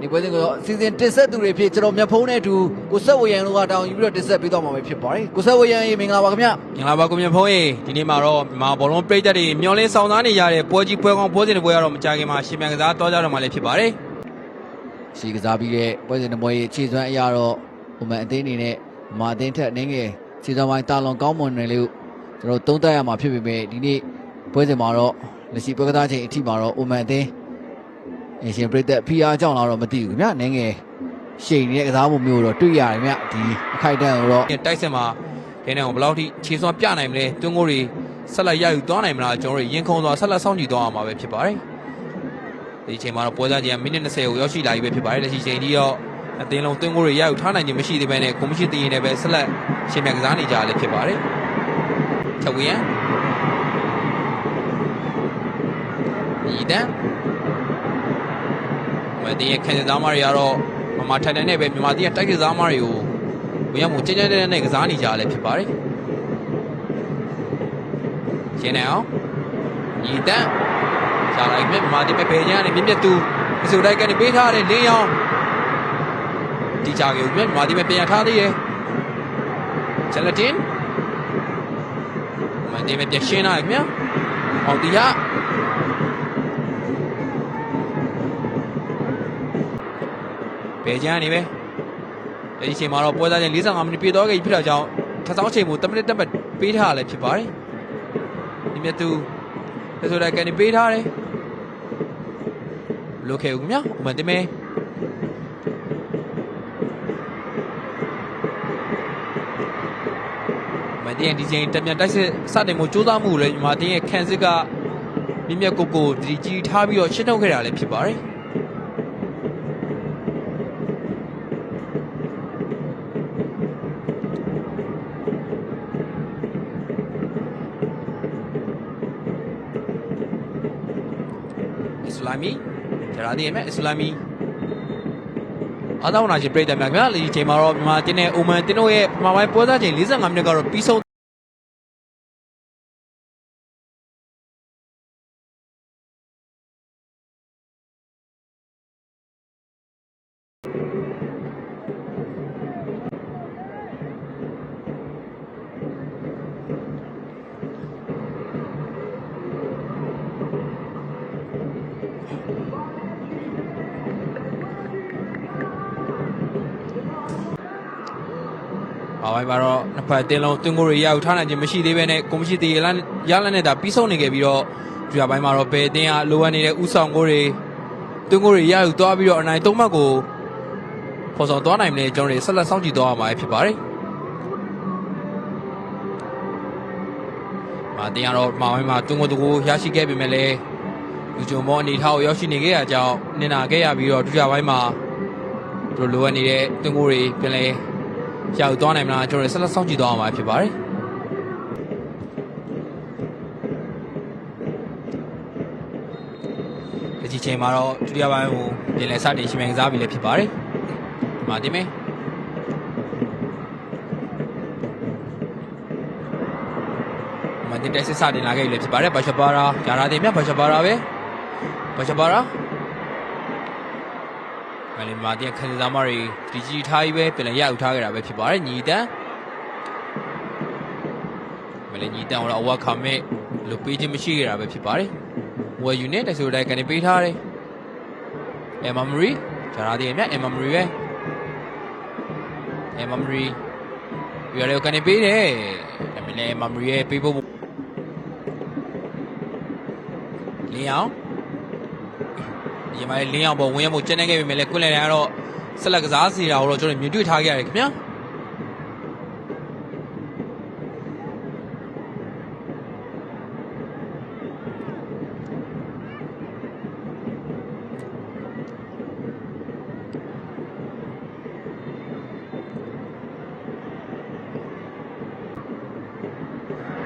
ဒီပွဲစဉ်ကိုစီစဉ်တင်ဆက်သူတွေဖြစ်ကျွန်တော်မြတ်ဖုံးနဲ့အတူကိုဆက်ဝေယံတို့ကတောင်းယူပြီးတော့တင်ဆက်ပေးသွားမှာဖြစ်ပါတယ်ကိုဆက်ဝေယံရေမင်္ဂလာပါခင်ဗျမင်္ဂလာပါကိုမြတ်ဖုံးရေဒီနေ့မှာတော့မြန်မာဘောလုံးပရိသတ်တွေမျှော်လင့်ဆောင်စားနေရတဲ့ပွဲကြီးပွဲကောင်းပွဲစဉ်တွေပွဲကတော့မကြခင်မှာရှင်မြန်ကစားတောကြတော့မှလည်းဖြစ်ပါတယ်ရှိကစားပြီးတဲ့ပွဲစဉ်တွေပွဲခြေစွမ်းအရာတော့ဟိုမှအသင်းအနေနဲ့မာအသင်းထက်အနေငယ်ခြေစွမ်းပိုင်းတာလွန်ကောင်းမွန်တယ်လို့ကျွန်တော်သုံးသပ်ရမှာဖြစ်ပေမဲ့ဒီနေ့ပွဲစဉ်မှာတော့လက်ရှိပွဲကစားချိန်အထိမှာတော့ဟိုမှအသင်းအရှင်ပရိသတ်ဖီအားကြောင့်လာတော့မသိဘူးခင်ဗျအနေငယ်ရှိန်နေတဲ့ကစားမှုမျိုးတော့တွေ့ရတယ်ဗျဒီအခိုက်အတန့်ကိုတော့တိုက်စစ်မှာဒင်းနဲ့ဘယ်လောက်ထိခြေစွမ်းပြနိုင်မလဲတွန်းကိုတွေဆက်လက်ရယူသွားနိုင်မလားကျွန်တော်တို့ရင်ခုန်စွာဆက်လက်စောင့်ကြည့်သွားအောင်ပါပဲဖြစ်ပါတယ်ဒီချိန်မှာတော့ပွဲစားချင်းမိနစ်20ကိုရောက်ရှိလာပြီပဲဖြစ်ပါတယ်လက်ရှိချိန်ကြီးတော့အသင်းလုံးတွန်းကိုတွေရယူထားနိုင်ခြင်းမရှိသေးဘဲနဲ့ကိုမရှိသေးရင်လည်းပဲဆက်လက်ရှင်မြန်ကစားနေကြရလည်းဖြစ်ပါတယ်ချက်ဝေးရန်ဒီတန်းဒီခန်းစားမတွေကတော့မထိုင်နိုင်နဲ့ပဲမြန်မာပြည်တိုက်ကစားမတွေကိုဝင်ရောက်မှုကျဉ်းကျဉ်းတဲ့ကစားနေကြရလဲဖြစ်ပါတယ်။ရှင်းနေအောင်ညီတန်းရှားလိုက်မြမြန်မာပြည်ပဲဘယ်ညနေမြင့်မြတ်သူအစိုးရကနေပေးထားတဲ့လင်းရောင်တီချာကိုမြန်မာပြည်ပဲပြန်ထားသေးရဲ့ချလတင်မန်ဒီပဲပြန်ရှင်းလာပြီအောင်တီဟာဘယ်ကျန်းနေပဲဒီချိန်မှာတော့ပွဲစားချင်း45မိနစ်ပြည့်တော့ခဲ့ပြီဖြစ်တော့ကြောင်းထပ်ဆောင်ချိန်ကို10မိနစ်တက်ပေးထားရလဲဖြစ်ပါတယ်ဒီမြတ်သူဆိုတော့ကနေပေးထားတယ်လိုခဲဦးမြဥမတင်မဲမတင်ဒီချိန်တမြန်တိုက်စစ်စတင်မှုစူးစမ်းမှုလဲညီမတင်ရဲ့ခန်းစစ်ကမြင့်မြတ်ကိုဒီကြီးထားပြီးတော့ရှင်းထုတ်ခဲ့တာလည်းဖြစ်ပါတယ်Islami ဂျရာဒီရဲ့အစ္စလာမီအားသောနာရှင်ပြည်တယ်များခင်ဗျာဒီချိန်မှာတော့မြန်မာတင်းနဲ့အိုမန်တင်းတို့ရဲ့မြန်မာပိုင်းပွဲစားချိန်45မိနစ်ကတော့ပြီးဆုံးဘာဝိုင်းမှာတော့နှစ်ဖက်တင်းလုံးတွင်းကိုတွေရယူထားနိုင်ခြင်းမရှိသေးဘဲနဲ့ကိုမရှိသေးရလနဲ့ဒါပြီးဆုံးနေခဲ့ပြီးတော့ဒီပိုင်းမှာတော့ဘယ်တင်းကလိုအပ်နေတဲ့ဥဆောင်ကိုတွေတွင်းကိုတွေရယူသွားပြီးတော့အနိုင်၃မှတ်ကိုဖော်ဆောင်သွားနိုင်မလဲကျွန်တော်တို့ဆက်လက်စောင့်ကြည့်သွားရမှာဖြစ်ပါတယ်။မာတင်းကတော့ဘာဝိုင်းမှာတွင်းကိုတကူရရှိခဲ့ပေမဲ့လည်းလူကြုံမောအနေထားကိုရောက်ရှိနေခဲ့ရကြောင်းနင်နာခဲ့ရပြီးတော့ဒုတိယပိုင်းမှာတို့လိုအပ်နေတဲ့တွင်းကိုတွေပြန်လဲရောက်သွားနိုင်မလားကျွန်တော်ဆက်လက်စောင့်ကြည့်သွားအောင်ပါဖြစ်ပါတယ်ဒီချိန်မှာတော့ဒုတိယပိုင်းကိုပြန်လည်စတင်ရှင်မြန်ကစားပြီးလည်းဖြစ်ပါတယ်ဒီမှာတင်မယ်မန်တင်တက်စစ်စတင်လာခဲ့ပြီလည်းဖြစ်ပါတယ်ဘာချပါရာဂျာရာတင်မြဘာချပါရာပဲဘာချပါရာမလီမာတင်ခန်းစားမတွေဒီကြီးထားပြီးပဲပြန်လည်ရယူထားခဲ့တာပဲဖြစ်ပါတယ်ညီတန်းမလီညီတန်းတော့အဝတ်ခမဲ့လို့ပေးခြင်းမရှိခဲ့တာပဲဖြစ်ပါတယ်ဝယ်ယူနေတဲ့ဆိုတိုင်းကနေပေးထားတယ်အမမရီဂျာရာဒီမြအမမရီပဲအမမရီယူရဲကနေပေးတယ်ဒါပေမဲ့အမမရီရဲ့ပေးဖို့လင်းအောင်ဒီမှာလင်းအောင်ပေါ်ဝင်ရမှုကျန်နေခဲ့ပြီမဲ့လည်းကွင်းလည်တိုင်းကတော့ဆက်လက်ကစားစီတာကိုတော့ကျွန်တော်မြင်တွေ့ထားခဲ့ရတယ်ခင်ဗျာ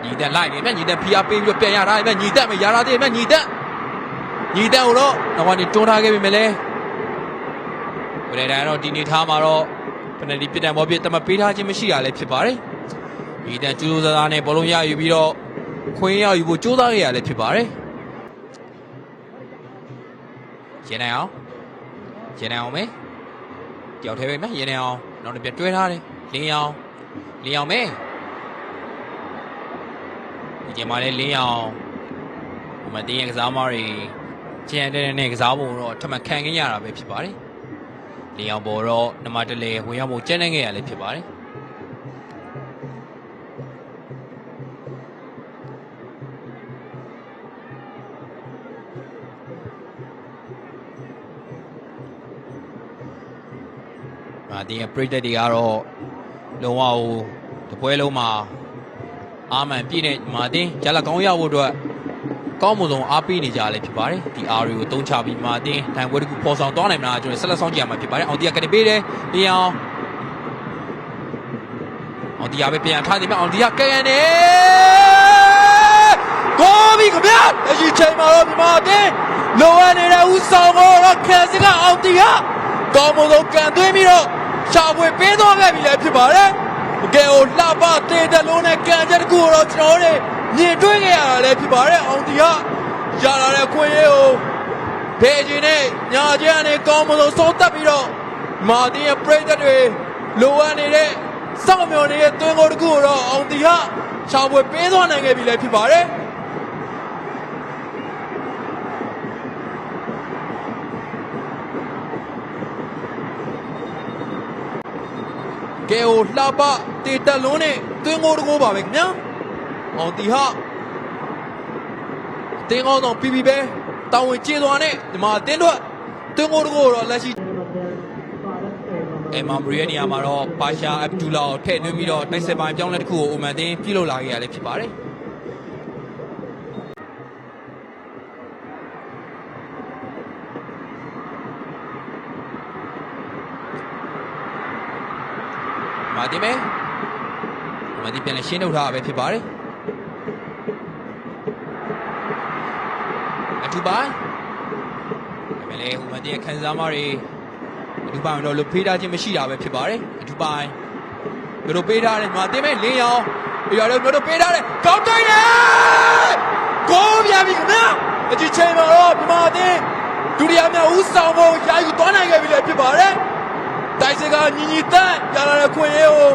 ညီတက်လိုက်နေမြညီတက်ဖီအားပေးပြီးတော့ပြန်ရတာမြညီတက်မရတာတည်းမြညီတက်ကိုတော့နောက်ကနေတွန်းထားခဲ့ပြီမဲ့လေဝယ်တိုင်းတော့ဒီနေထားမှာတော့ပနတီပြစ်တံဘောပြစ်တမပေးထားခြင်းမရှိရလဲဖြစ်ပါတယ်ညီတက်ကျူးစားနဲ့ဘောလုံးရယူပြီးတော့ခွင်းရယူဖို့ကြိုးစားခဲ့ရလဲဖြစ်ပါတယ်ရနိုင်အောင် ရေနေအောင်မယ်တယောက်ထဲပဲမယ်ရေနေအောင်နောက်တစ်ပြက်တွဲထားတယ်လင်းအောင်မယ်ဒီချိန်မှာလည်းလင်းအောင်ဟိုမှာတင်းရဲ့ကစားမတွေကျန်တဲ့ကစားပုံတော့ထပ်မခံခဲ့ရတာပဲဖြစ်ပါတယ်လင်းအောင်ပေါ်တော့နံပါတ်1လေဝင်ရောက်ဖို့ကျန်နေခဲ့ရလည်းဖြစ်ပါတယ်ဒီပရိသတ်တွေကတော့လုံးဝတပွဲလုံးမှာအာမန်ပြည့်တဲ့မာတင်ရလက်ကောင်းရဖို့အတွက်ကောင်းမွန်ဆုံးအားပေးနေကြလည်းဖြစ်ပါတယ်ဒီအားတွေကိုတုံးချပြီးမာတင်တိုင်ပွဲတစ်ခုပေါ်ဆောင်သွားနိုင်မလားကျွန်တော်ဆက်လက်ဆောင်ကြည့်ရမှာဖြစ်ပါတယ်အောင်တီယာကနေပေးတယ်လျအောင်အောင်တီယာပဲပြန်ထားတယ်မြအောင်တီယာကဲနေကိုဘီခင်ဗျာအကြီးချိန်မှာတော့မာတင်လိုအပ်နေတဲ့ဦးဆောင်တော့ခက်စကအောင်တီယာကောင်းမွန်ဆုံးကန်သွင်းပြီးတော့ရှာဖွေပေးသွားခဲ့ပြီလည်းဖြစ်ပါတယ်။တကယ်ကိုလှပတေးတလုံးနဲ့ကန်ချက်တစ်ခုတော့ကျွန်တော်တို့မြင်တွေ့ခဲ့ရတာလည်းဖြစ်ပါတယ်။အောင်တီကရလာတဲ့ခွင့်ရေးကိုဖေးချင်းနဲ့ညာချင်းနဲ့ကောင်းမလို့ဆုံးသက်ပြီးတော့မာတင်ရဲ့ပရိသတ်တွေလိုအပ်နေတဲ့စောင့်မျှော်နေတဲ့တွင်းကိုတစ်ခုတော့အောင်တီကရှာဖွေပေးသွားနိုင်ခဲ့ပြီလည်းဖြစ်ပါတယ်။ကဲဟိုလှပတေးတက်လုံးနဲ့တွင်းကိုတကိုးပါပဲခင်ဗျာအောင်တီဟာတင်းကောင်းတော့ပြီးပြီပဲတောင်းဝင်ကျေးသွားနဲ့ဒီမှာတင်းတော့တွင်းကိုတကိုးတော့လက်ရှိမာမရီရဲ့နေရာမှာတော့ပါရှာအဗ်ဒူလာကိုထည့်သွင်းပြီးတော့တိုက်စစ်ပိုင်းပြောင်းလဲတစ်ခုကိုအိုမန်တင်းပြုလုပ်လာခဲ့ရလည်းဖြစ်ပါတယ်မာတင်မဲမာတင်ပြန်လဲရှင်းထုတ်ထားတာပဲဖြစ်ပါတယ်အထူးပိုင်းဒါပေမဲ့လည်းဟိုမာတင်ရဲ့ခံစားမှုတွေအထူးပိုင်းတော့လို့ဖေးထားခြင်းမရှိတာပဲဖြစ်ပါတယ်အထူးပိုင်းတို့ပေးထားတယ်မာတင်မဲလင်းရောင်ပြရတော့တို့ပေးထားတယ်ကောင်းတိုင်းတယ်ကိုပြန်ပြီခင်ဗျာအကြီးချိန်မှာတော့မာတင်ဒုတိယမြောက်ဦးဆောင်ဖို့ယာယူသွားနိုင်ခဲ့ပြီလည်းဖြစ်ပါတယ်တိုက်စစ်ကညီတန်းရလာတဲ့ခွင့်ရေးကို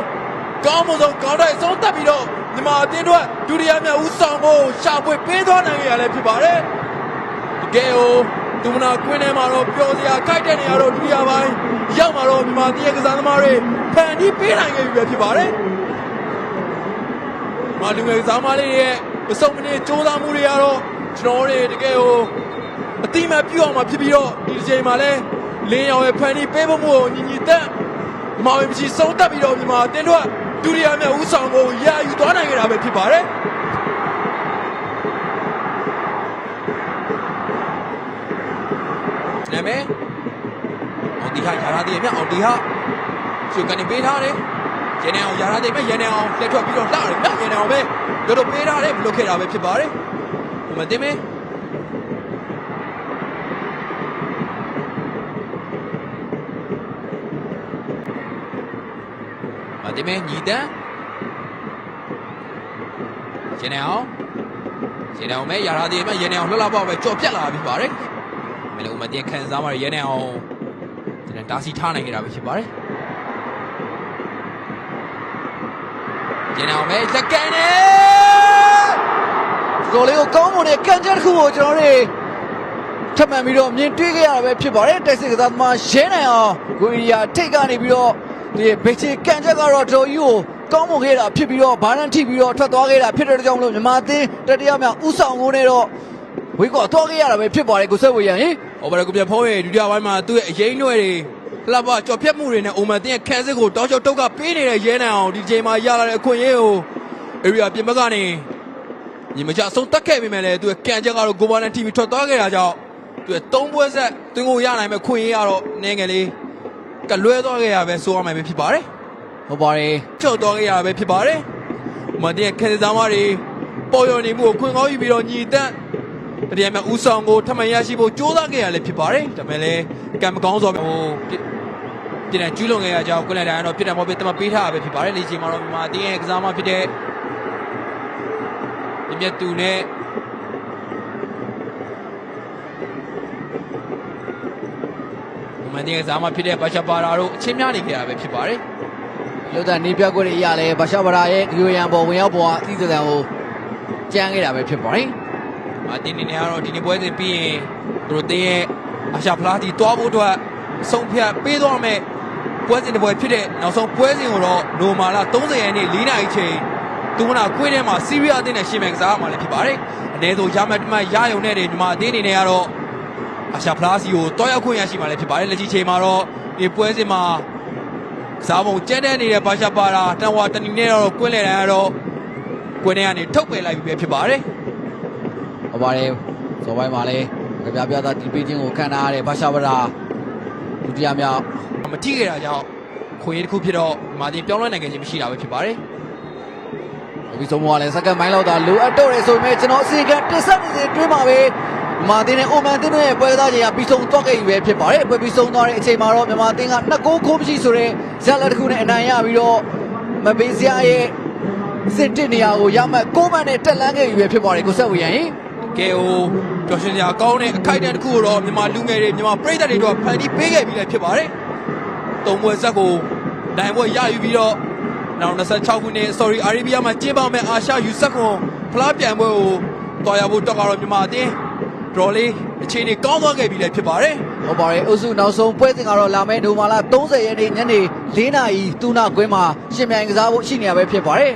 ကောင်းမွန်ဆုံးကောင်းတိုက်ဆုံးတက်ပြီးတော့ဒီမှာအတင်းတို့ဒုတိယမြောက်ဦးဆောင်ဖို့ရှာဖွေပေးသွားနိုင်ရလည်းဖြစ်ပါတယ်တကယ်ကိုဒုမနာကွင်းထဲမှာတော့ပျော်စရာခိုက်တဲ့နေရာတော့ဒုတိယပိုင်းရောက်မှာတော့မြန်မာတရကစားသမားတွေဖန်တီးပေးနိုင်ခဲ့ပြီပဲဖြစ်ပါတယ်မာလူငယ်ကစားသမားလေးရဲ့မစုံမနစ်စူးစမ်းမှုတွေကတော့ကျွန်တော်တို့တကယ်ကိုအတိမတ်ပြုအောင်မှာဖြစ်ပြီးတော့ဒီအချိန်မှာလည်းလင်းရောင်ရဲ့ဖန်တီးပေးဖို့ကိုညီတက်မောင်ရင်မရှိဆုံးတက်ပြီးတော့ဒီမှာတင်းတို့ဒုတိယမြောက်ဦးဆောင်ကိုရယူသွားနိုင်ကြတာပဲဖြစ်ပါတယ်နာမည်အောင်တီဟာရလာသေးတယ်အောင်တီဟာရှုပ်ကနေပေးထားတယ်ရန်နေအောင်ရလာသေးမယ်ရန်နေအောင်လက်ထွက်ပြီးတော့လှတယ်ရန်နေအောင်ပဲတို့ပေးထားတယ်မလုပ်ခဲ့တာပဲဖြစ်ပါတယ်ဟိုမှာတင်မယ်ဒီမဲညီတန်းရနေအောင်မဲရထားသေးမယ်ရနေအောင်လှလှပေါက်ပဲကြော်ပြက်လာပြီပါတယ်မလို့မတင်ခံစားမှာရနေအောင်ဒီတာစီထားနိုင်ကြတာပဲဖြစ်ပါတယ်ရနေအောင်မဲလက်ကန်နေဒီလိုလေးကိုကောင်းမွန်တဲ့ကန်ချက်တစ်ခုကိုကျွန်တော်တို့ထပ်မံပြီးတော့မြင်တွေ့ခဲ့ရတာပဲဖြစ်ပါတယ်တိုက်စစ်ကစားသမားရဲနိုင်အောင်ကိုရီးယားထိတ်ကနေပြီးတော့ဒီဘေချီကန်ချက်ကတော့တော်ကြီးကိုကောင်းမွန်ခဲ့တာဖြစ်ပြီးတော့ဘာလန်ထိပြီးတော့ထွက်သွားခဲ့တာဖြစ်တဲ့ကြောင့်မလို့မြန်မာသင်းတတိယမြောက်ဦးဆောင်ကိုနဲ့တော့ဝေးကောသွားခဲ့ရတာပဲဖြစ်ပါတယ်ကိုဆက်ဝေရန်ဟင်ဟောပါတော့ကိုပြဖုံးရဲ့ဒုတိယပိုင်းမှာသူ့ရဲ့အရင်တွေလှပကြော်ဖြတ်မှုတွေနဲ့အိုမန်တင်းရဲ့ခန်းစစ်ကိုတောက်ချောက်တုတ်ကပေးနေတဲ့ရဲနိုင်အောင်ဒီချိန်မှာရလာတဲ့အခွင့်အရေးကိုအေရီယာပြင်ဘက်ကနေညီမချဆုံးတက်ခဲ့ပြီမဲ့လေသူ့ရဲ့ကန်ချက်ကတော့ဂိုဘာလန်ထိပြီးထွက်သွားခဲ့တာကြောင့်သူ့ရဲ့၃ပွဲဆက်တွင်းကိုရနိုင်မဲ့ခွင့်ရတော့နည်းငယ်လေးကလွဲသွားခဲ့ရပဲဆိုရမှာပဲဖြစ်ပါတယ်ဟုတ်ပါတယ်ချော့သွားခဲ့ရပဲဖြစ်ပါတယ်မန်တဲ့ခဲစားမတွေပေါ်ရနေမှုကိုခွင့်ကောင်းယူပြီးတော့ညီတန်းတရားမဲ့ဦးဆောင်ကိုထပ်မံရရှိဖို့ကြိုးစားခဲ့ရလည်းဖြစ်ပါတယ်ဒါပေမဲ့လည်းကံမကောင်းစွာဟိုပြည်နယ်ကျူးလွန်ခဲ့ရကြောင်းကိုလည်းတိုင်းတော့ပြည်နယ်မော်ပေးတမပေးထားရပဲဖြစ်ပါတယ်လေ့ကျင့်မှာတော့မြန်မာအတင်းရဲ့ကစားမဖြစ်တဲ့ဒီမြတ်သူနဲ့မ မန်တင်းကစားမှဖြစ်တဲ့ဘာရှာပါရာတို့အချင်းများနေကြတာပဲဖြစ်ပါတယ် လွတ်တဲ့နေပြက်ကွက်တွေရလဲဘာရှာဗရာရဲ့ဂီယိုယန်ပေါ်ဝင်ရောက်ပေါ်အသီးသံကိုကြမ်းခဲ့တာပဲဖြစ်ပါတယ် မန်တင်းနေနဲ့ကတော့ဒီနေ့ပွဲစဉ်ပြီးရင်သူတို့တင်းရဲ့အရှာဖလားတီတွားဖို့အတွက်ဆုံးဖြတ်ပေးသွားမယ်ပွဲစဉ်တစ်ပွဲဖြစ်တဲ့နောက်ဆုံးပွဲစဉ်ကိုတော့နိုမာလာ30ရက်နေ့4နာရီချိန်သူကကွင်းထဲမှာစီးရီးယားအသင်းနဲ့ရှင်မယ်ကစားမှာလည်းဖြစ်ပါတယ်အနည်းဆုံးရမှတ်တမှတ်ရယုံနဲ့ဒီမှာအသင်းအနေနဲ့ကတော့အရှာဖလားစီကိုတွားရောက်ခွင့်ရရှိမှာလည်းဖြစ်ပါတယ်လက်ရှိချိန်မှာတော့ဒီပွဲစဉ်မှာကစားပုံကျဲတဲ့နေတဲ့ဘာရှာပါရာတန်ဝါတနီနဲ့တော့ကွင်းလေတန်းကတော့ကွင်းထဲကနေထုတ်ပယ်လိုက်ပြီပဲဖြစ်ပါတယ် ဟုတ်ပါတယ်ဇော်ပိုင်းမှာလဲကြပြပြသားတီးပေးခြင်းကိုခံထားရတဲ့ဘာရှာဗရာဒုတိယမြောက် မထိခဲ့တာကြောင့်ခွင့်ရတစ်ခုဖြစ်တော့မာတင်ပြောင်းလဲနိုင်ခဲ့ခြင်းမရှိတာပဲဖြစ်ပါတယ် ဒီဆုံးမကလည်းစက္ကန့်ပိုင်းလောက်သာလိုအပ်တော့တယ်ဆိုပေမဲ့ကျွန်တော်အစီအကံတက်ဆက်နေစဉ်တွင်းမှာပဲမြန်မာတင်းနဲ့အိုမန်တင်းတို့ရဲ့ပွဲသားကြီးကပြီးဆုံးသွားခဲ့ပြီပဲဖြစ်ပါတယ်ပွဲပြီးဆုံးသွားတဲ့အချိန်မှာတော့မြန်မာတင်းက2ဂိုးခိုးမရှိဆိုတဲ့ဇက်လက်တစ်ခုနဲ့အနိုင်ရပြီးတော့မပေးစရာရဲ့စစ်တစ်နေရာကိုရမှတ်6မှတ်နဲ့တက်လန်းခဲ့ပြီပဲဖြစ်ပါတယ်ကိုဆက်ဝေရရင် ကဲဟိုပျော်ရွှင်စရာကောင်းတဲ့အခိုက်အတန့်တစ်ခုကိုတော့မြန်မာလူငယ်တွေမြန်မာပရိသတ်တွေတော့ဖန်တီးပေးခဲ့ပြီးလည်းဖြစ်ပါတယ်။သုံးပွဲဆက်ကိုနိုင်ပွဲရယူပြီးတော့နောက်26ခုနှစ် Saudi Arabia မှာကျင်းပမယ့်အာရှယူဆက်ခွန်ဖလားပြိုင်ပွဲကိုတွားရဖို့တော့ကတော့မြန်မာအသင်းဒေါ်လေးအခြေအနေကောင်းသွားခဲ့ပြီလည်းဖြစ်ပါတယ် ဟုတ်ပါတယ်အုပ်စုနောက်ဆုံးပွဲစဉ်ကတော့လာမယ့်နိုမာလာ30ရက်နေ့ညနေ4:00နာရီသူနာကွင်းမှာရှင်မြိုင်ကစားဖို့ရှိနေရပဲဖြစ်ပါတယ်